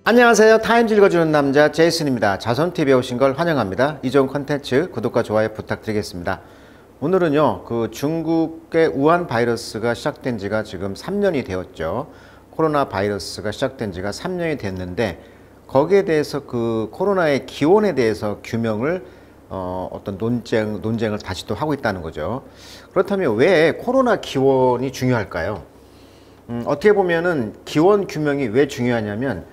안녕하세요. 타임즈 읽어주는 남자 제이슨입니다. 자손TV에 오신 걸 환영합니다. 이 좋은 컨텐츠 구독과 좋아요 부탁드리겠습니다. 오늘은요, 중국의 우한 바이러스가 시작된 지가 지금 3년이 되었죠. 코로나 바이러스가 시작된 지가 3년이 됐는데, 거기에 대해서 그 코로나의 기원에 대해서 규명을 어떤 논쟁을 다시 또 하고 있다는 거죠. 그렇다면 왜 코로나 기원이 중요할까요? 어떻게 보면은 기원 규명이 왜 중요하냐면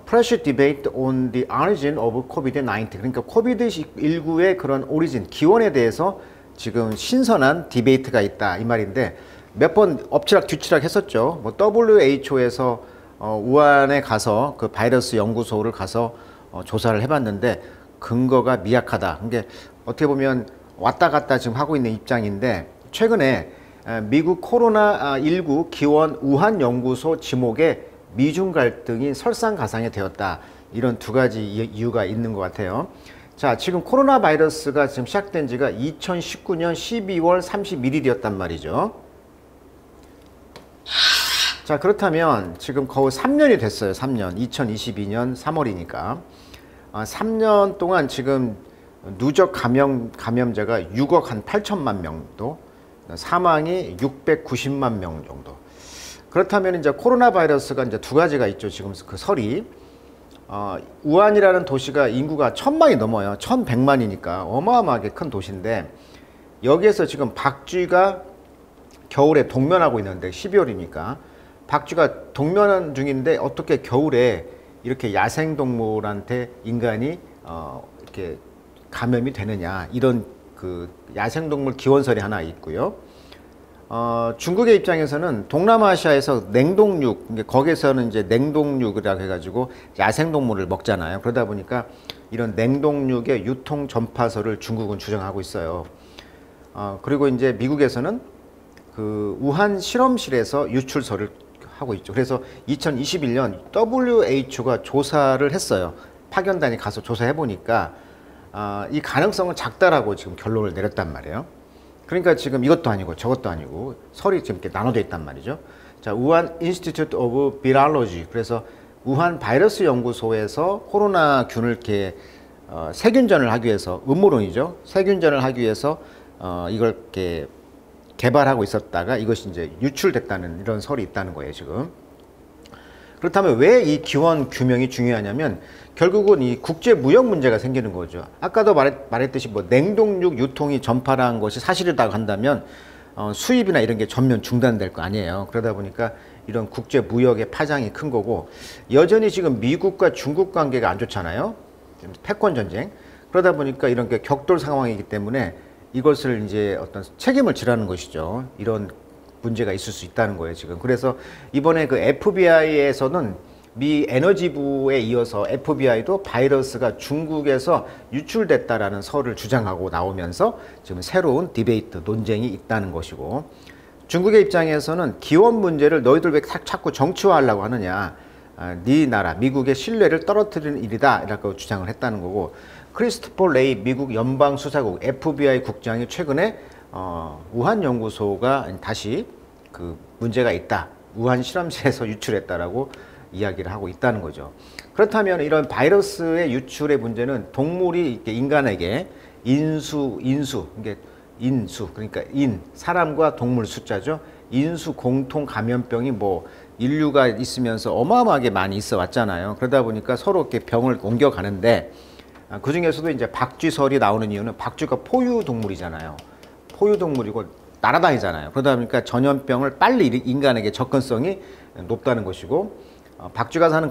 Fresh debate on the origin of COVID-19. 그러니까 코비드19의 그런 오리진, 기원에 대해서 지금 신선한 디베이트가 있다 이 말인데, 몇 번 엎치락 뒤치락 했었죠. 뭐 WHO에서 우한에 가서 그 바이러스 연구소를 가서 조사를 해봤는데 근거가 미약하다. 그게 어떻게 보면 왔다 갔다 지금 하고 있는 입장인데, 최근에 미국 코로나19 기원 우한 연구소 지목에 미중 갈등이 설상가상이 되었다. 이런 두 가지 이유가 있는 것 같아요. 자, 지금 코로나 바이러스가 지금 시작된 지가 2019년 12월 31일이었단 말이죠. 자, 그렇다면 지금 거의 3년이 됐어요. 3년. 2022년 3월이니까. 3년 동안 지금 누적 감염자가 6억 한 8천만 명 정도, 사망이 690만 명 정도. 그렇다면 이제 코로나 바이러스가 이제 두 가지가 있죠. 지금 그 설이. 우한이라는 도시가 인구가 1000만이 넘어요. 1100만이니까 어마어마하게 큰 도시인데, 여기에서 지금 박쥐가 겨울에 동면하고 있는데, 12월이니까 박쥐가 동면 중인데 어떻게 겨울에 이렇게 야생동물한테 인간이 이렇게 감염이 되느냐, 이런 그 야생동물 기원설이 하나 있고요. 중국의 입장에서는 동남아시아에서 냉동육, 거기에서는 이제 냉동육이라고 해가지고 야생동물을 먹잖아요. 그러다 보니까 이런 냉동육의 유통 전파서를 중국은 주장하고 있어요. 그리고 이제 미국에서는 그 우한 실험실에서 유출설을 하고 있죠. 그래서 2021년 WHO가 조사를 했어요. 파견단이 가서 조사해 보니까 이 가능성은 작다라고 지금 결론을 내렸단 말이에요. 그러니까 지금 이것도 아니고 저것도 아니고 설이 지금 이렇게 나눠져 있단 말이죠. 자, 우한 인스티튜트 오브 비럴로지, 그래서 우한 바이러스 연구소에서 코로나균을 이렇게 세균전을 하기 위해서, 음모론이죠. 세균전을 하기 위해서 이걸 이렇게 개발하고 있었다가 이것이 이제 유출됐다는 이런 설이 있다는 거예요, 지금. 그렇다면 왜 이 기원 규명이 중요하냐면, 결국은 이 국제 무역 문제가 생기는 거죠. 아까도 말했듯이 뭐 냉동육 유통이 전파한 것이 사실이라고 한다면 수입이나 이런 게 전면 중단될 거 아니에요. 그러다 보니까 이런 국제 무역의 파장이 큰 거고, 여전히 지금 미국과 중국 관계가 안 좋잖아요. 패권 전쟁. 그러다 보니까 이런 게 격돌 상황이기 때문에 이것을 이제 어떤 책임을 지라는 것이죠. 이런 문제가 있을 수 있다는 거예요, 지금. 그래서 이번에 그 FBI에서는 미 에너지부에 이어서 FBI도 바이러스가 중국에서 유출됐다라는 설을 주장하고 나오면서 지금 새로운 디베이트, 논쟁이 있다는 것이고, 중국의 입장에서는 기원 문제를 너희들 왜 자꾸 정치화하려고 하느냐, 네 나라 미국의 신뢰를 떨어뜨리는 일이다 라고 주장을 했다는 거고, 크리스토퍼 레이 미국 연방수사국 FBI 국장이 최근에 우한 연구소가 다시 그 문제가 있다, 우한 실험실에서 유출했다라고 이야기를 하고 있다는 거죠. 그렇다면 이런 바이러스의 유출의 문제는 동물이 인간에게 그러니까 사람과 동물 숫자죠. 인수 공통 감염병이 뭐 인류가 있으면서 어마어마하게 많이 있어 왔잖아요. 그러다 보니까 서로 이렇게 병을 옮겨가는데, 그 중에서도 이제 박쥐설이 나오는 이유는 박쥐가 포유 동물이잖아요. 포유 동물이고 날아다니잖아요. 그러다 보니까 전염병을 빨리 인간에게 접근성이 높다는 것이고, 박쥐가 사는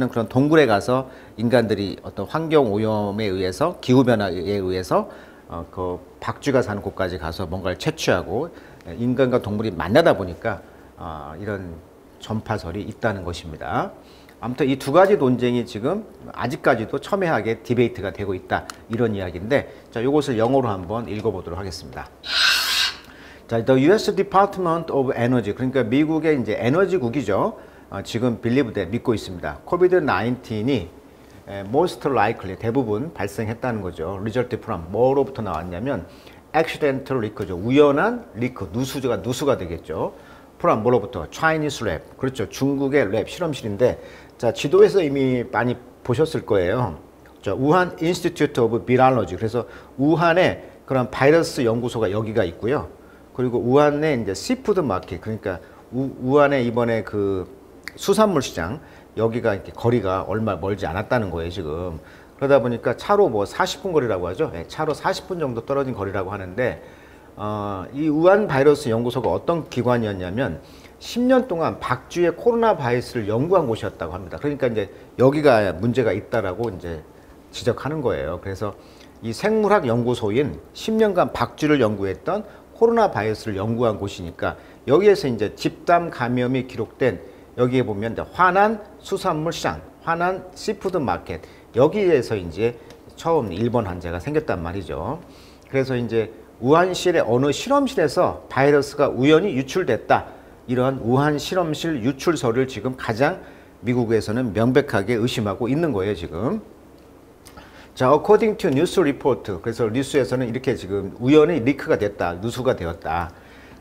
그런 동굴에 가서 인간들이 어떤 환경 오염에 의해서, 기후 변화에 의해서 그 박쥐가 사는 곳까지 가서 뭔가를 채취하고 인간과 동물이 만나다 보니까 이런 전파설이 있다는 것입니다. 아무튼 이 두 가지 논쟁이 지금 아직까지도 첨예하게 디베이트가 되고 있다, 이런 이야기인데, 자, 이것을 영어로 한번 읽어보도록 하겠습니다. 자, The U.S. Department of Energy, 그러니까 미국의 이제 에너지국이죠. 지금 믿고 있습니다. COVID-19이 most likely, 대부분 발생했다는 거죠. result from, 뭐로부터 나왔냐면 accidental leak죠. 우연한 리크, 누수가 되겠죠. 프롬 뭐로부터? Chinese lab. 그렇죠. 중국의 랩 실험실인데 자, 지도에서 이미 많이 보셨을 거예요. 자, 우한 인스티튜트 오브 비럴러지. 그래서 우한에 그런 바이러스 연구소가 여기가 있고요. 그리고 우한에 이제 시푸드 마켓. 그러니까 우한에 이번에 그 수산물 시장 여기가 이렇게 거리가 얼마 멀지 않았다는 거예요, 지금. 그러다 보니까 차로 뭐 40분 거리라고 하죠. 네, 차로 40분 정도 떨어진 거리라고 하는데 이 우한 바이러스 연구소가 어떤 기관이었냐면 10년 동안 박쥐의 코로나 바이러스를 연구한 곳이었다고 합니다. 그러니까 이제 여기가 문제가 있다라고 이제 지적하는 거예요. 그래서 이 생물학 연구소인 10년간 박쥐를 연구했던 코로나 바이러스를 연구한 곳이니까 여기에서 이제 집단 감염이 기록된 여기에 보면 이제 화난 수산물 시장, 화난 시푸드 마켓 여기에서 이제 처음 일본 환자가 생겼단 말이죠. 그래서 이제 우한시의 어느 실험실에서 바이러스가 우연히 유출됐다. 이러한 우한 실험실 유출설을 지금 가장 미국에서는 명백하게 의심하고 있는 거예요, 지금. 자, according to news report. 그래서 뉴스에서는 이렇게 지금 우연히 리크가 됐다, 누수가 되었다.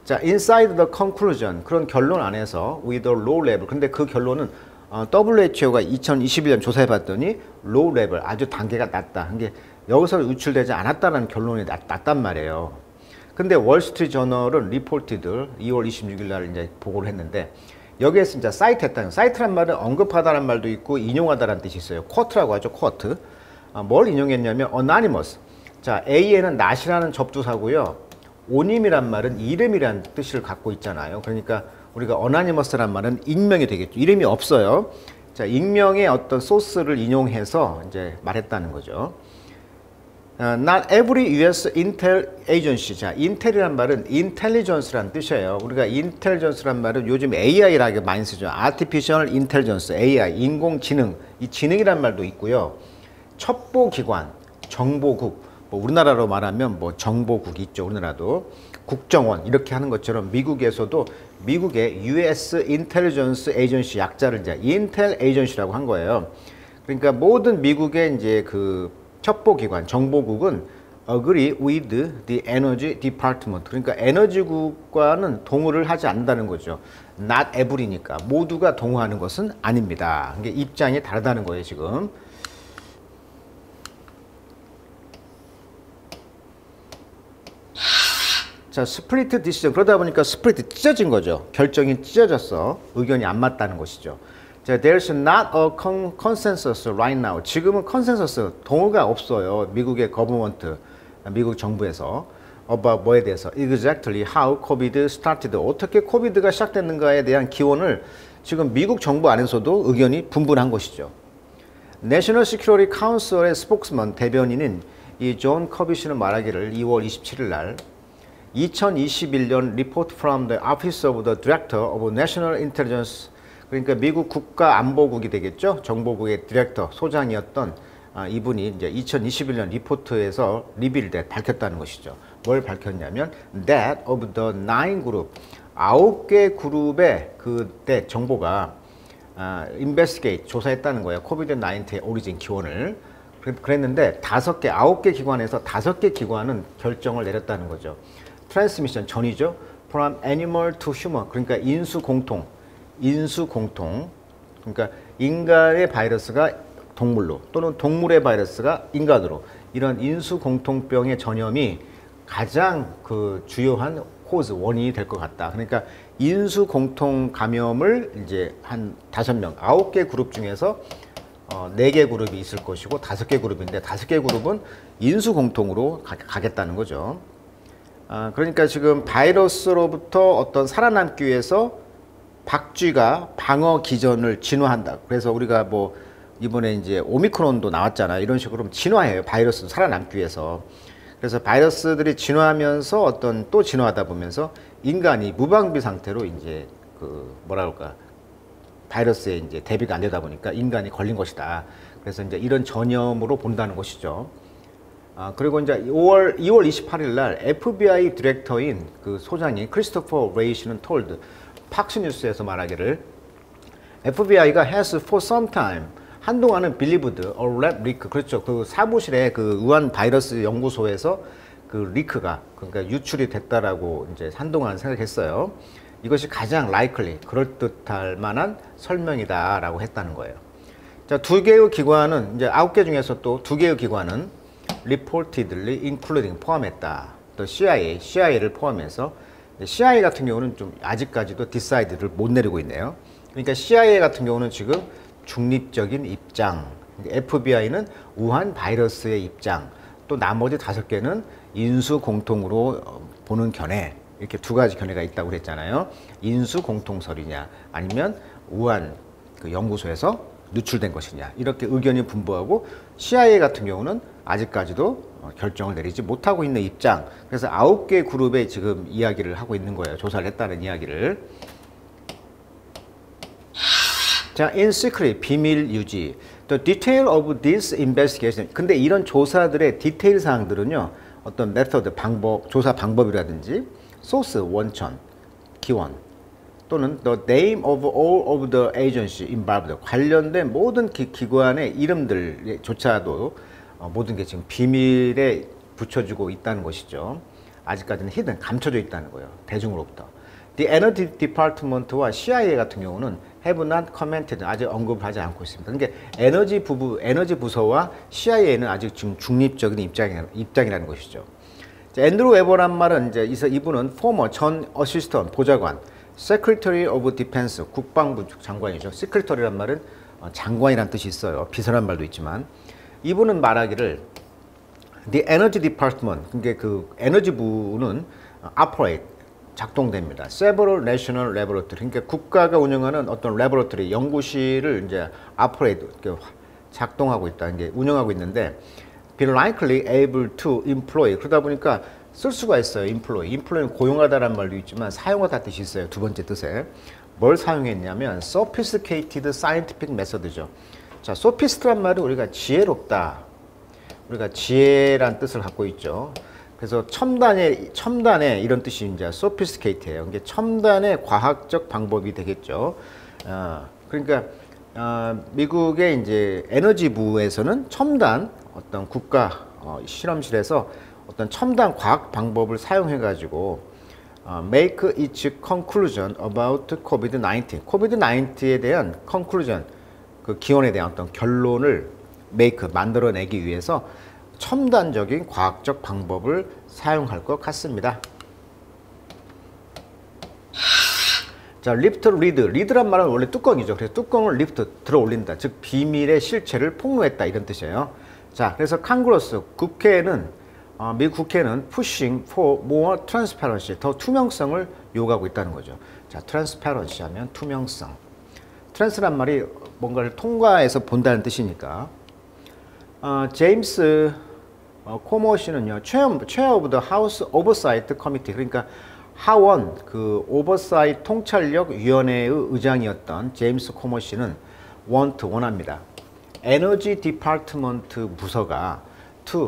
자, inside the conclusion. 그런 결론 안에서 with a low level. 근데 그 결론은 WHO가 2021년 조사해 봤더니 low level, 아주 단계가 낮다. 이게 여기서 유출되지 않았다는 결론이 났단 말이에요. 근데 월스트리트 저널은 리포티드 2월 26일 날 이제 보고를 했는데 여기에서 이제 사이트 했다는, 사이트란 말은 언급하다는 말도 있고 인용하다라는 뜻이 있어요. 쿼트라고 하죠, 쿼트. 뭘 인용했냐면 anonymous. 자, A에는 not이라는 접두사고요. 오님이란 말은 이름이란 뜻을 갖고 있잖아요. 그러니까 우리가 anonymous란 말은 익명이 되겠죠. 이름이 없어요. 자, 익명의 어떤 소스를 인용해서 이제 말했다는 거죠. Not every US intel agency. 자, intel이란 말은 intelligence란 뜻이에요. 우리가 intelligence란 말은 요즘 AI라고 많이 쓰죠. artificial intelligence, AI, 인공지능. 이 지능이란 말도 있고요. 첩보기관, 정보국, 뭐 우리나라로 말하면 뭐 정보국이 있죠. 우리나라도 국정원 이렇게 하는 것처럼 미국에서도 미국의 US Intelligence Agency 약자를 이제 Intel Agency라고 한 거예요. 그러니까 모든 미국의 이제 그 첩보기관, 정보국은 agree with the energy department. 그러니까 에너지국과는 동의를 하지 않는다는 거죠. not every니까 모두가 동의하는 것은 아닙니다. 이게 입장이 다르다는 거예요, 지금. 자, 스프리트 디시전. 그러다 보니까 스프리트 찢어진 거죠. 결정이 찢어졌어. 의견이 안 맞다는 것이죠. 자, there's not a consensus right now. 지금은 컨센서스, 동의가 없어요. 미국의 거버먼트, 미국 정부에서. 뭐에 대해서. Exactly how COVID started. 어떻게 코비드가 시작됐는가에 대한 기원을 지금 미국 정부 안에서도 의견이 분분한 것이죠. National Security Council의 스포크스먼 대변인인 이 존 커비시는 말하기를 2월 27일 날 2021년 report from the Office of the Director of National Intelligence, 그러니까 미국 국가안보국이 되겠죠. 정보국의 디렉터, 소장이었던 이분이 이제 2021년 리포트에서 밝혔다는 것이죠. 뭘 밝혔냐면 that of the 9 group, 9개 그룹의 그때 정보가 investigate, 조사했다는 거예요. 코비드-19의 오리진 기원을. 그랬는데 5개, 9개 기관에서 5개 기관은 결정을 내렸다는 거죠. 트랜스미션 전이죠. From animal to human. 그러니까 인수 공통. 그러니까 인간의 바이러스가 동물로 또는 동물의 바이러스가 인간으로, 이런 인수 공통병의 전염이 가장 그 주요한 코즈, 원인이 될 것 같다. 그러니까 인수 공통 감염을 이제 한 5명, 9개 그룹 중에서 4개 그룹이 있을 것이고 5개 그룹인데 5개 그룹은 인수 공통으로 가겠다는 거죠. 그러니까 지금 바이러스로부터 어떤 살아남기 위해서 박쥐가 방어 기전을 진화한다. 그래서 우리가 뭐 이번에 이제 오미크론도 나왔잖아요. 이런 식으로 진화해요. 바이러스 살아남기 위해서. 그래서 바이러스들이 진화하면서 또 진화하다 보면서 인간이 무방비 상태로 이제 그 뭐라 그럴까, 바이러스에 이제 대비가 안 되다 보니까 인간이 걸린 것이다. 그래서 이제 이런 전염으로 본다는 것이죠. 그리고 이제 2월 28일 날 FBI 디렉터인 그 소장인 크리스토퍼 레이 씨는 told, 팍스뉴스에서 말하기를 FBI가 has for some time, 한동안은 believed a lab leak. 그렇죠. 그 사무실에 그 우한 바이러스 연구소에서 그 리크가, 그러니까 유출이 됐다라고 이제 한동안 생각했어요. 이것이 가장 likely, 그럴듯할 만한 설명이다라고 했다는 거예요. 자, 두 개의 기관은 이제 9개 중에서 또 두 개의 기관은 reportedly including 포함했다. 또 CIA를 포함해서 CIA 같은 경우는 좀 아직까지도 decide를 못 내리고 있네요. 그러니까 CIA 같은 경우는 지금 중립적인 입장, FBI는 우한 바이러스의 입장, 또 나머지 5개는 인수 공통으로 보는 견해, 이렇게 두 가지 견해가 있다고 그랬잖아요. 인수 공통설이냐 아니면 우한 그 연구소에서 누출된 것이냐, 이렇게 의견이 분분하고 CIA 같은 경우는 아직까지도 결정을 내리지 못하고 있는 입장. 그래서 9개 그룹에 지금 이야기를 하고 있는 거예요. 조사를 했다는 이야기를. 자, in secret, 비밀 유지. The detail of this investigation. 근데 이런 조사들의 디테일 사항들은요, 어떤 메서드, 방법, 조사 방법이라든지, 소스, 원천, 기원, 또는 the name of all of the agency involved. 관련된 모든 기관의 이름들조차도 모든 게 지금 비밀에 붙여주고 있다는 것이죠. 아직까지는 히든, 감춰져 있다는 거예요. 대중으로부터. The Energy Department와 CIA 같은 경우는 have not commented, 아직 언급하지 않고 있습니다. 그러니까 에너지 부서와 CIA는 아직 지금 중립적인 입장이라는 것이죠. 자, 앤드루 웨버란 말은 이제 이분은 former 전 어시스턴트 보좌관, Secretary of Defense 국방부 장관이죠. Secretary란 말은 장관이란 뜻이 있어요. 비서란 말도 있지만 이분은 말하기를 The Energy Department, 그러니까 그 에너지부는 operate 작동됩니다. Several National Laboratory, 그러니까 국가가 운영하는 어떤 laboratory 연구실을 이제 operate 작동하고 있다, 이게 운영하고 있는데 be likely able to employ, 그러다 보니까 쓸 수가 있어요. employ는 고용하다라는 말도 있지만 사용하다 뜻이 있어요. 두 번째 뜻에 뭘 사용했냐면 sophisticated scientific method죠. 자, sophist란 말은 우리가 지혜롭다, 우리가 지혜란 뜻을 갖고 있죠. 그래서 첨단의 이런 뜻이 이제 sophisticated예요. 이게 첨단의 과학적 방법이 되겠죠. 그러니까 미국의 이제 에너지부에서는 첨단 어떤 국가 실험실에서 어떤 첨단 과학 방법을 사용해 가지고 make its conclusion about COVID-19. COVID-19에 대한 conclusion, 그 기원에 대한 어떤 결론을 만들어내기 위해서 첨단적인 과학적 방법을 사용할 것 같습니다. 자, lift, read란 말은 원래 뚜껑이죠. 그래서 뚜껑을 lift, 들어 올린다. 즉, 비밀의 실체를 폭로했다, 이런 뜻이에요. 자, 그래서 Congress, 미국 국회는 pushing for more transparency, 더 투명성을 요구하고 있다는 거죠. 자, transparency 하면 투명성. trans란 말이 뭔가를 통과해서 본다는 뜻이니까. 제임스 코머시는요, Chair of the House Oversight Committee, 그러니까 하원 그 오버사이트 통찰력 위원회의 의장이었던 제임스 코머시는 원합니다. 에너지 디파트먼트 부서가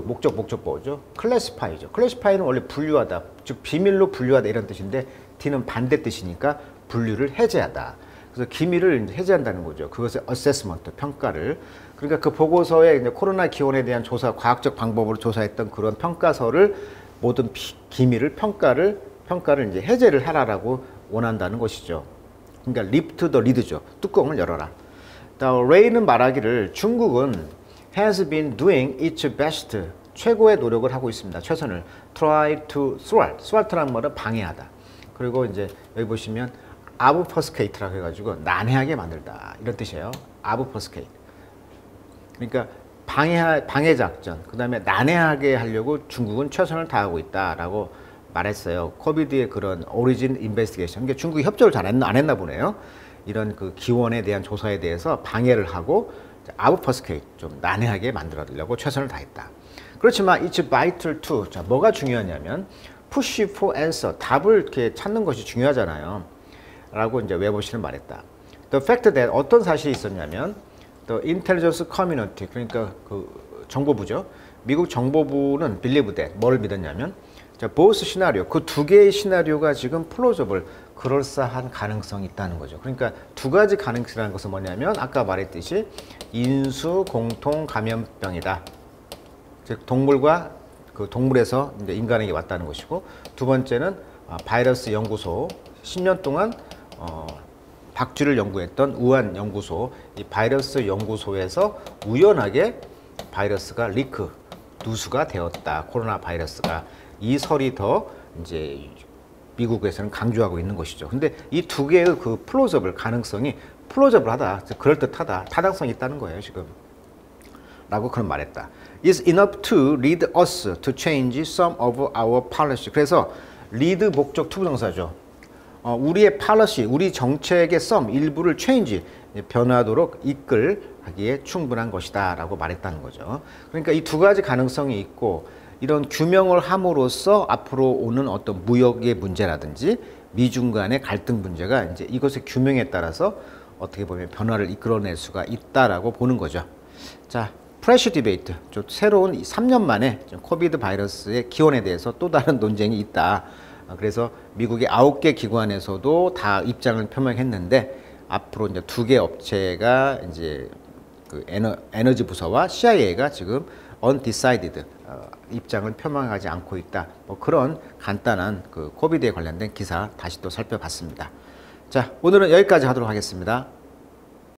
목적보죠. 클래시파이죠. 클래시파이는 원래 분류하다, 즉 비밀로 분류하다 이런 뜻인데 D는 반대 뜻이니까 분류를 해제하다. 그래서 기밀을 해제한다는 거죠. 그것의 어세스먼트, 평가를. 그러니까 그 보고서에 이제 코로나 기원에 대한 조사, 과학적 방법으로 조사했던 그런 평가서를 모든 기밀을 평가를 이제 해제를 하라라고 원한다는 것이죠. 그러니까 lift the lid죠. 뚜껑을 열어라. 레이는 말하기를 중국은 has been doing its best, 최고의 노력을 하고 있습니다. 최선을 try to thwart라는 말은 방해하다. 그리고 이제 여기 보시면 obfuscate라고 해가지고 난해하게 만들다, 이런 뜻이에요. obfuscate. 그러니까 방해 작전, 그 다음에 난해하게 하려고 중국은 최선을 다하고 있다라고 말했어요. 코비드의 그런 오리진 인베스티게이션, 그러니까 중국이 협조를 잘 안 했나 보네요. 이런 그 기원에 대한 조사에 대해서 방해를 하고 obfuscate, 좀 난해하게 만들어내려고 최선을 다했다. 그렇지만 it's vital to, 자, 뭐가 중요하냐면 push for answer, 답을 이렇게 찾는 것이 중요하잖아요. 라고 이제 웨버시는 말했다. The fact that, 어떤 사실이 있었냐면 the intelligence community, 그러니까 그 정보부죠. 미국 정보부는 believe that, 뭐를 믿었냐면 자, both 시나리오, 그 두 개의 시나리오가 지금 plausible, 그럴싸한 가능성이 있다는 거죠. 그러니까 두 가지 가능성이라는 것은 뭐냐면 아까 말했듯이 인수 공통 감염병이다. 즉 동물에서 이제 인간에게 왔다는 것이고, 두 번째는 바이러스 연구소 10년 동안 박쥐를 연구했던 우한 연구소, 이 바이러스 연구소에서 우연하게 바이러스가 리크, 누수가 되었다. 코로나 바이러스가. 이 설이 더 이제 미국에서는 강조하고 있는 것이죠. 근데 이 두 개의 그 플로저블 가능성이 플로저블하다, 그럴듯하다, 타당성이 있다는 거예요, 지금. 라고 그런 말했다. is enough to lead us to change some of our policy. 그래서 lead 목적 투부정사죠. 우리의 policy, 우리 정책의 some 일부를 change, 변화도록 이끌하기에 충분한 것이다 라고 말했다는 거죠. 그러니까 이 두 가지 가능성이 있고, 이런 규명을 함으로써 앞으로 오는 어떤 무역의 문제라든지 미중 간의 갈등 문제가 이제 이것의 규명에 따라서 어떻게 보면 변화를 이끌어낼 수가 있다라고 보는 거죠. 자, 프레시 디베이트, 좀 새로운 3년 만에 코비드 바이러스의 기원에 대해서 또 다른 논쟁이 있다. 그래서 미국의 9개 기관에서도 다 입장을 표명했는데, 앞으로 이제 2개 업체가 이제 그 에너지 부서와 CIA가 지금 undecided 입장을 표명하지 않고 있다. 뭐 그런 간단한 그 코비드에 관련된 기사 다시 또 살펴봤습니다. 자, 오늘은 여기까지 하도록 하겠습니다.